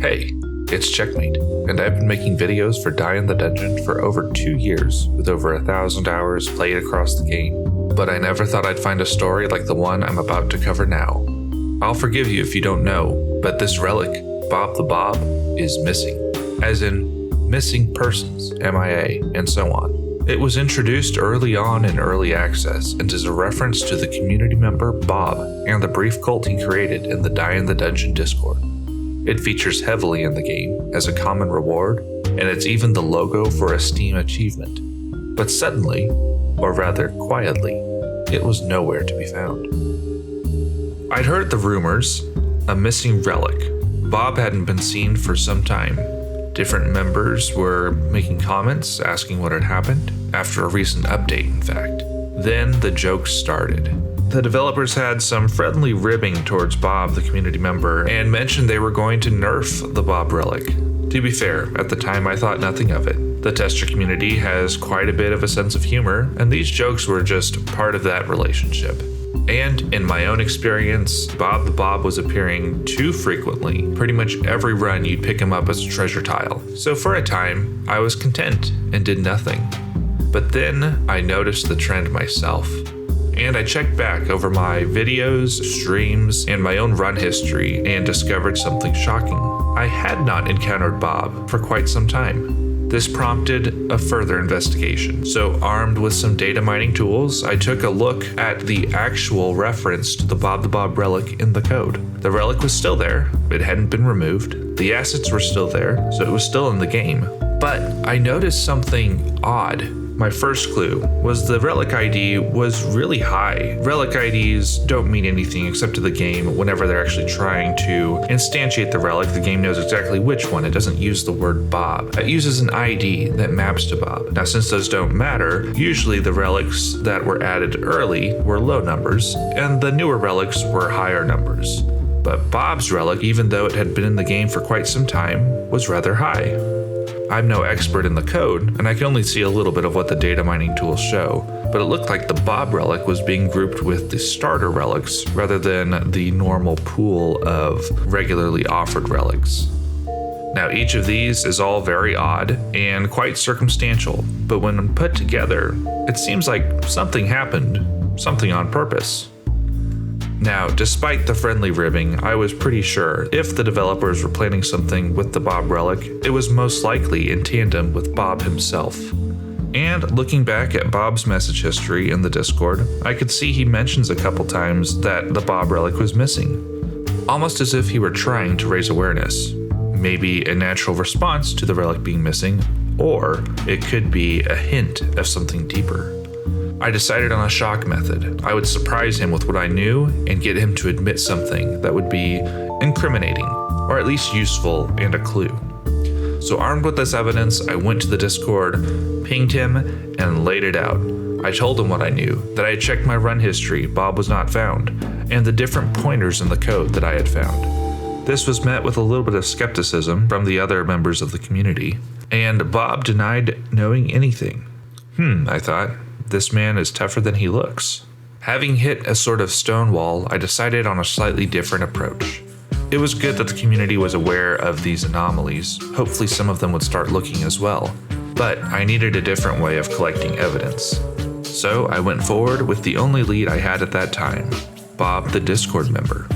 Hey, it's Checkmate, and I've been making videos for Die in the Dungeon for over 2 years, with over 1,000 hours played across the game. But I never thought I'd find a story like the one I'm about to cover now. I'll forgive you if you don't know, but this relic, Bob the Bob, is missing. As in, missing persons, MIA, and so on. It was introduced early on in early access and is a reference to the community member Bob and the brief cult he created in the Die in the Dungeon Discord. It features heavily in the game as a common reward, and it's even the logo for a Steam achievement. But suddenly, or rather quietly, it was nowhere to be found. I'd heard the rumors, a missing relic. Bob hadn't been seen for some time. Different members were making comments, asking what had happened, after a recent update, in fact. Then the jokes started. The developers had some friendly ribbing towards Bob, the community member, and mentioned they were going to nerf the Bob relic. To be fair, at the time I thought nothing of it. The tester community has quite a bit of a sense of humor, and these jokes were just part of that relationship. And in my own experience, Bob the Bob was appearing too frequently. Pretty much every run you'd pick him up as a treasure tile. So for a time, I was content and did nothing. But then I noticed the trend myself. And I checked back over my videos, streams, and my own run history and discovered something shocking. I had not encountered Bob for quite some time. This prompted a further investigation. So armed with some data mining tools, I took a look at the actual reference to the Bob the Bob relic in the code. The relic was still there, it hadn't been removed, the assets were still there, so it was still in the game. But I noticed something odd. My first clue was the relic ID was really high. Relic IDs don't mean anything except to the game whenever they're actually trying to instantiate the relic. The game knows exactly which one. It doesn't use the word Bob. It uses an ID that maps to Bob. Now, since those don't matter, usually the relics that were added early were low numbers, and the newer relics were higher numbers. But Bob's relic, even though it had been in the game for quite some time, was rather high. I'm no expert in the code, and I can only see a little bit of what the data mining tools show, but it looked like the Bob relic was being grouped with the starter relics rather than the normal pool of regularly offered relics. Now, each of these is all very odd and quite circumstantial, but when put together, it seems like something happened, something on purpose. Now, despite the friendly ribbing, I was pretty sure if the developers were planning something with the Bob relic, it was most likely in tandem with Bob himself. And looking back at Bob's message history in the Discord, I could see he mentions a couple times that the Bob relic was missing, almost as if he were trying to raise awareness. Maybe a natural response to the relic being missing, or it could be a hint of something deeper. I decided on a shock method. I would surprise him with what I knew and get him to admit something that would be incriminating, or at least useful and a clue. So armed with this evidence, I went to the Discord, pinged him, and laid it out. I told him what I knew, that I had checked my run history, Bob was not found, and the different pointers in the code that I had found. This was met with a little bit of skepticism from the other members of the community, and Bob denied knowing anything. I thought, this man is tougher than he looks. Having hit a sort of stone wall, I decided on a slightly different approach. It was good that the community was aware of these anomalies. Hopefully some of them would start looking as well. But I needed a different way of collecting evidence. So I went forward with the only lead I had at that time, Bob the Discord member.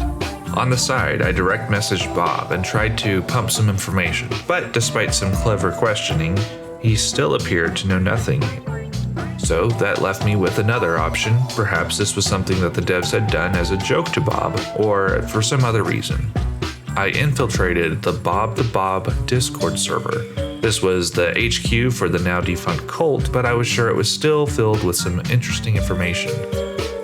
On the side, I direct messaged Bob and tried to pump some information. But despite some clever questioning, he still appeared to know nothing. So that left me with another option. Perhaps this was something that the devs had done as a joke to Bob, or for some other reason. I infiltrated the Bob Discord server. This was the HQ for the now defunct cult, but I was sure it was still filled with some interesting information.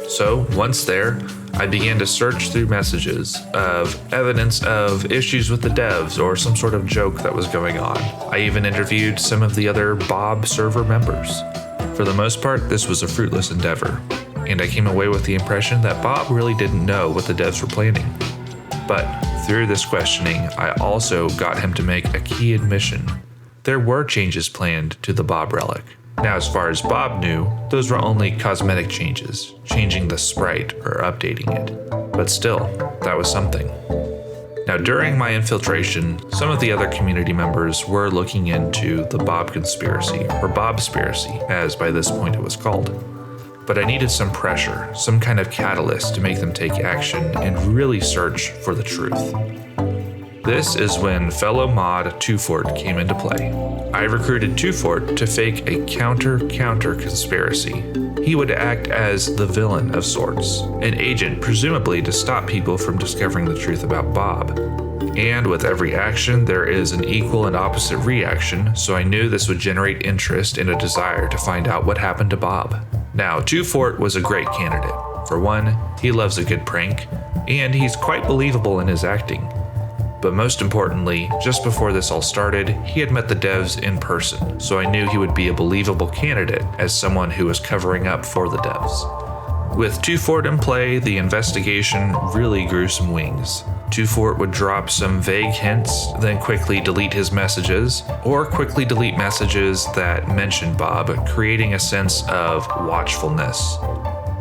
So once there, I began to search through messages of evidence of issues with the devs or some sort of joke that was going on. I even interviewed some of the other Bob server members. For the most part, this was a fruitless endeavor, and I came away with the impression that Bob really didn't know what the devs were planning. But through this questioning, I also got him to make a key admission. There were changes planned to the Bob relic. Now, as far as Bob knew, those were only cosmetic changes, changing the sprite or updating it. But still, that was something. Now, during my infiltration, some of the other community members were looking into the Bob conspiracy, or Bobspiracy, as by this point it was called. But I needed some pressure, some kind of catalyst to make them take action and really search for the truth. This is when fellow mod Twofort came into play. I recruited Twofort to fake a counter conspiracy. He would act as the villain of sorts, an agent presumably to stop people from discovering the truth about Bob. And with every action, there is an equal and opposite reaction, so I knew this would generate interest and a desire to find out what happened to Bob. Now, Twofort was a great candidate. For one, he loves a good prank, and he's quite believable in his acting. But most importantly, just before this all started, he had met the devs in person, so I knew he would be a believable candidate as someone who was covering up for the devs. With Twofort in play, the investigation really grew some wings. Twofort would drop some vague hints, then quickly delete his messages, or quickly delete messages that mentioned Bob, creating a sense of watchfulness.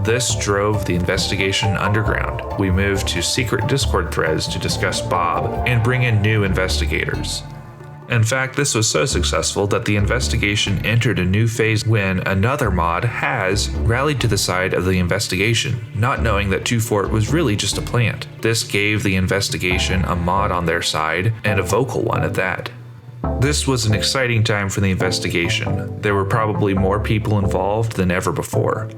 This drove the investigation underground. We moved to secret Discord threads to discuss Bob and bring in new investigators. In fact, this was so successful that the investigation entered a new phase when another mod, Has, rallied to the side of the investigation, not knowing that Twofort was really just a plant. This gave the investigation a mod on their side, and a vocal one at that. This was an exciting time for the investigation. There were probably more people involved than ever before.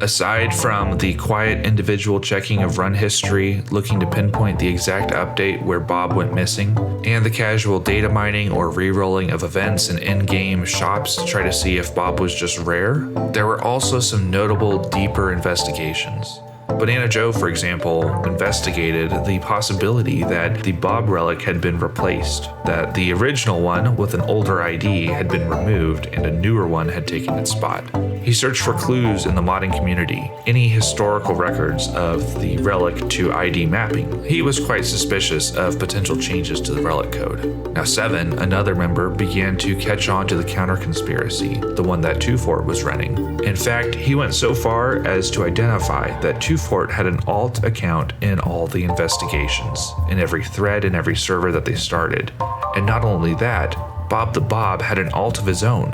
Aside from the quiet individual checking of run history, looking to pinpoint the exact update where Bob went missing, and the casual data mining or re-rolling of events in in-game shops to try to see if Bob was just rare, there were also some notable, deeper investigations. Banana Joe, for example, investigated the possibility that the Bob relic had been replaced, that the original one with an older ID had been removed and a newer one had taken its spot. He searched for clues in the modding community, any historical records of the relic to ID mapping. He was quite suspicious of potential changes to the relic code. Now Seven, another member, began to catch on to the counter conspiracy, the one that Twofort was running. In fact, he went so far as to identify that Twofort had an alt account in all the investigations, in every thread and every server that they started. And not only that, Bob the Bob had an alt of his own.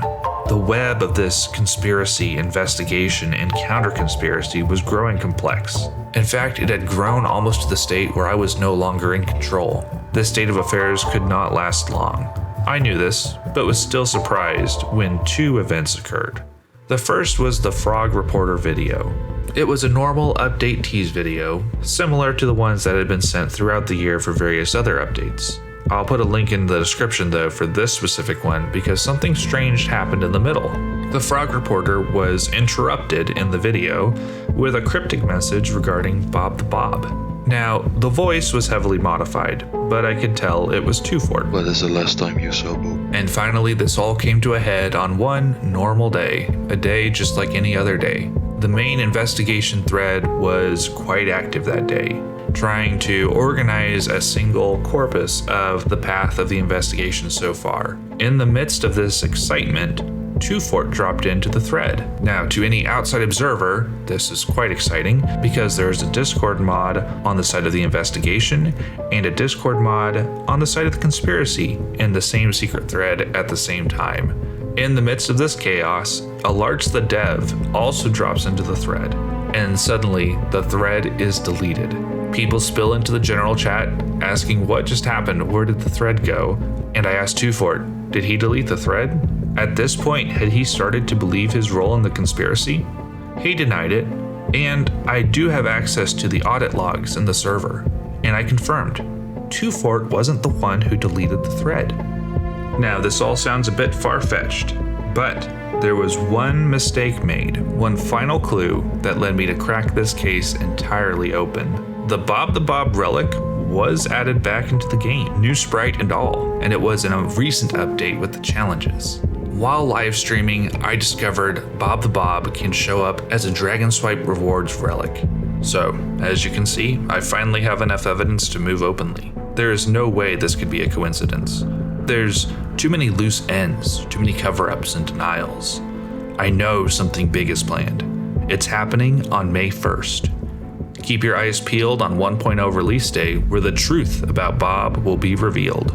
The web of this conspiracy, investigation, and counter-conspiracy was growing complex. In fact, it had grown almost to the state where I was no longer in control. This state of affairs could not last long. I knew this, but was still surprised when two events occurred. The first was the Frog Reporter video. It was a normal update tease video, similar to the ones that had been sent throughout the year for various other updates. I'll put a link in the description though for this specific one because something strange happened in the middle. The Frog Reporter was interrupted in the video with a cryptic message regarding Bob the Bob. Now, the voice was heavily modified, but I could tell it was Twofort. When is the last time you saw Bob? And finally, this all came to a head on one normal day, a day just like any other day. The main investigation thread was quite active that day, trying to organize a single corpus of the path of the investigation so far. In the midst of this excitement, Twofort dropped into the thread. Now, to any outside observer, this is quite exciting because there's a Discord mod on the side of the investigation and a Discord mod on the side of the conspiracy in the same secret thread at the same time. In the midst of this chaos, Alarts the Dev also drops into the thread, and suddenly the thread is deleted. People spill into the general chat asking what just happened, where did the thread go? And I asked Twofort, did he delete the thread? At this point, had he started to believe his role in the conspiracy? He denied it, and I do have access to the audit logs in the server, and I confirmed, Twofort wasn't the one who deleted the thread. Now, this all sounds a bit far-fetched, but there was one mistake made, one final clue that led me to crack this case entirely open. The Bob the Bob relic was added back into the game, new sprite and all, and it was in a recent update with the challenges. While live streaming, I discovered Bob the Bob can show up as a Dragon Swipe Rewards relic. So, as you can see, I finally have enough evidence to move openly. There is no way this could be a coincidence. There's too many loose ends, too many cover-ups and denials. I know something big is planned. It's happening on May 1st. Keep your eyes peeled on 1.0 release day, where the truth about Bob will be revealed.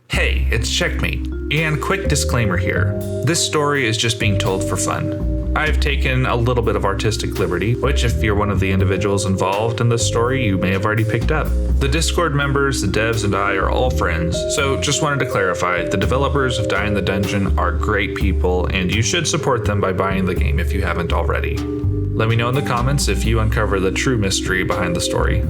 Hey, it's Checkmate, and quick disclaimer here. This story is just being told for fun. I've taken a little bit of artistic liberty, which if you're one of the individuals involved in this story, you may have already picked up. The Discord members, the devs, and I are all friends, so just wanted to clarify, the developers of Die in the Dungeon are great people, and you should support them by buying the game if you haven't already. Let me know in the comments if you uncover the true mystery behind the story.